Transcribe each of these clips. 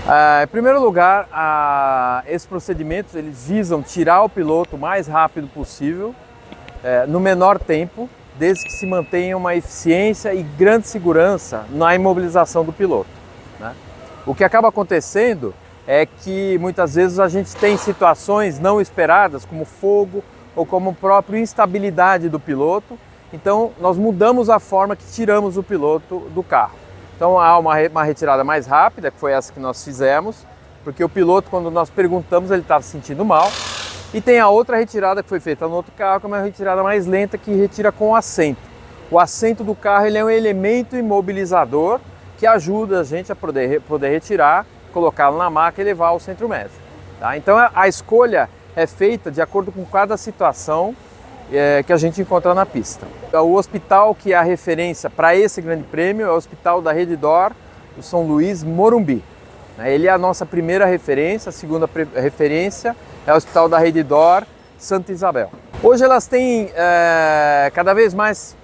Em primeiro lugar, esses procedimentos eles visam tirar o piloto o mais rápido possível, no menor tempo, desde que se mantenha uma eficiência e grande segurança na imobilização do piloto, né? O que acaba acontecendo é que muitas vezes a gente tem situações não esperadas, como fogo ou como própria instabilidade do piloto. Então nós mudamos a forma que tiramos o piloto do carro. Então há uma retirada mais rápida, que foi essa que nós fizemos, porque o piloto, quando nós perguntamos, ele estava se sentindo mal. E tem a outra retirada que foi feita no outro carro, que é uma retirada mais lenta, que retira com o assento. O assento do carro ele é um elemento imobilizador que ajuda a gente a poder retirar, colocá-lo na maca e levar ao centro médico, tá? Então a escolha é feita de acordo com cada situação que a gente encontra na pista. O hospital que é a referência para esse grande prêmio é o Hospital da Rede D'Or do São Luís Morumbi. Ele é a nossa primeira referência, a segunda referência é o Hospital da Rede D'Or Santa Isabel. Hoje elas têm cada vez mais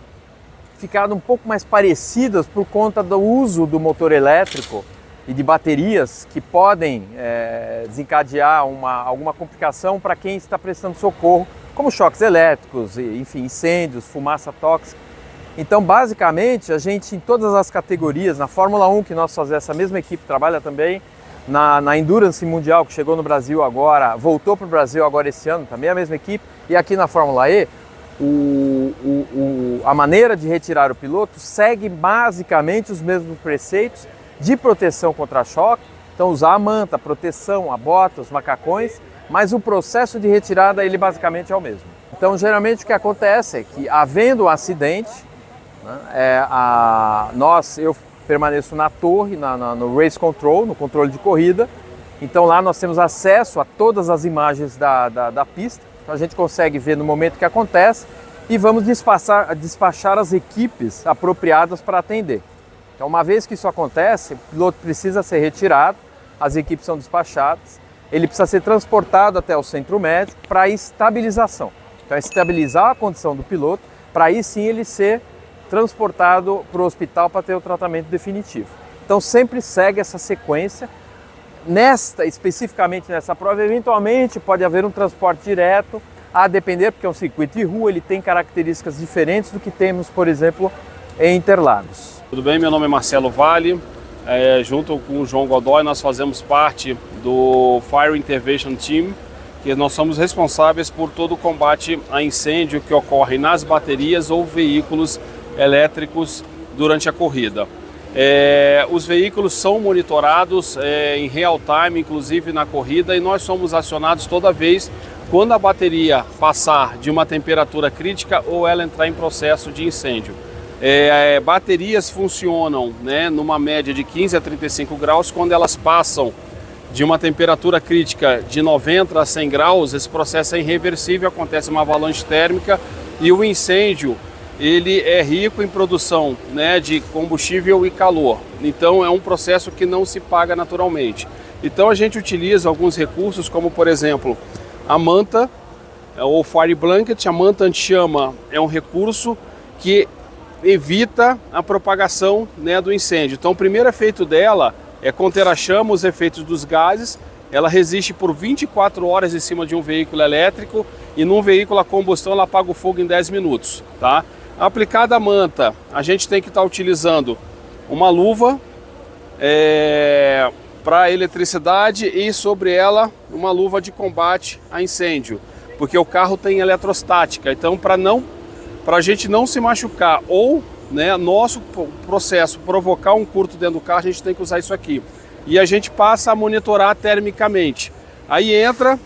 ficado um pouco mais parecidas por conta do uso do motor elétrico e de baterias que podem desencadear alguma complicação para quem está prestando socorro, como choques elétricos, enfim, incêndios, fumaça tóxica. Então, basicamente, a gente em todas as categorias, na Fórmula 1 que nós fazemos, essa mesma equipe trabalha também, na Endurance Mundial que chegou no Brasil agora, voltou para o Brasil agora esse ano, também a mesma equipe, e aqui na Fórmula E, a maneira de retirar o piloto segue basicamente os mesmos preceitos de proteção contra choque. Então usar a manta, a proteção, a bota, os macacões, mas o processo de retirada ele basicamente é o mesmo. Então geralmente o que acontece é que, havendo um acidente, né, eu permaneço na torre, no Race Control, no controle de corrida. Então lá nós temos acesso a todas as imagens da pista, então a gente consegue ver no momento que acontece e vamos despachar as equipes apropriadas para atender. Então uma vez que isso acontece, o piloto precisa ser retirado, as equipes são despachadas, ele precisa ser transportado até o centro médico para estabilização. Então é estabilizar a condição do piloto, para aí sim ele ser transportado para o hospital para ter o tratamento definitivo. Então sempre segue essa sequência. Especificamente nessa prova, eventualmente pode haver um transporte direto, a depender, porque é um circuito de rua, ele tem características diferentes do que temos, por exemplo, em Interlagos. Tudo bem, meu nome é Marcelo Vale, junto com o João Godoy nós fazemos parte do Fire Intervention Team, que nós somos responsáveis por todo o combate a incêndio que ocorre nas baterias ou veículos elétricos durante a corrida. Os veículos são monitorados em real time, inclusive na corrida, e nós somos acionados toda vez quando a bateria passar de uma temperatura crítica ou ela entrar em processo de incêndio. Baterias funcionam, né, numa média de 15 a 35 graus, quando elas passam de uma temperatura crítica de 90 a 100 graus, esse processo é irreversível, acontece uma avalanche térmica e o incêndio ele é rico em produção, né, de combustível e calor. Então é um processo que não se paga naturalmente. Então a gente utiliza alguns recursos, como por exemplo a manta ou fire blanket. A manta anti-chama é um recurso que evita a propagação, né, do incêndio. Então o primeiro efeito dela é conter a chama, os efeitos dos gases. Ela resiste por 24 horas em cima de um veículo elétrico e num veículo a combustão ela apaga o fogo em 10 minutos, tá? Aplicada a manta, a gente tem que estar utilizando uma luva para eletricidade e sobre ela uma luva de combate a incêndio, porque o carro tem eletrostática. Então para a gente não se machucar ou, né, nosso processo provocar um curto dentro do carro, a gente tem que usar isso aqui. E a gente passa a monitorar termicamente. Aí entra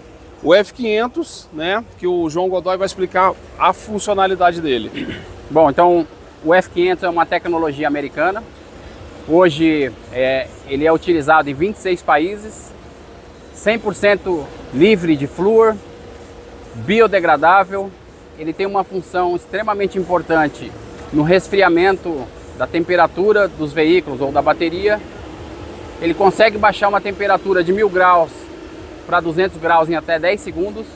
o F500, né, que o João Godoy vai explicar a funcionalidade dele. Bom, então o F500 é uma tecnologia americana. Hoje ele é utilizado em 26 países, 100% livre de flúor, biodegradável. Ele tem uma função extremamente importante no resfriamento da temperatura dos veículos ou da bateria. Ele consegue baixar uma temperatura de 1000 graus para 200 graus em até 10 segundos.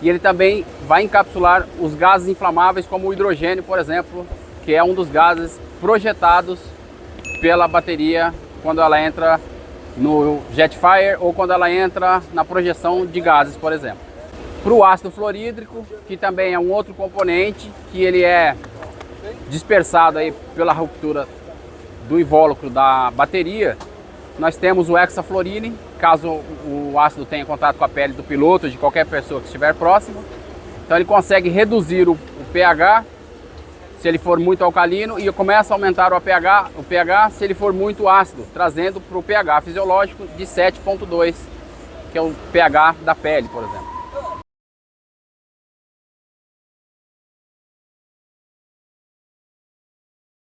E ele também vai encapsular os gases inflamáveis, como o hidrogênio, por exemplo, que é um dos gases projetados pela bateria quando ela entra no Jetfire ou quando ela entra na projeção de gases, por exemplo. Para o ácido fluorídrico, que também é um outro componente, que ele é dispersado aí pela ruptura do invólucro da bateria, nós temos o hexafluorine, caso o ácido tenha contato com a pele do piloto, de qualquer pessoa que estiver próximo. Então ele consegue reduzir o pH se ele for muito alcalino e começa a aumentar o pH se ele for muito ácido, trazendo para o pH fisiológico de 7,2, que é o pH da pele, por exemplo.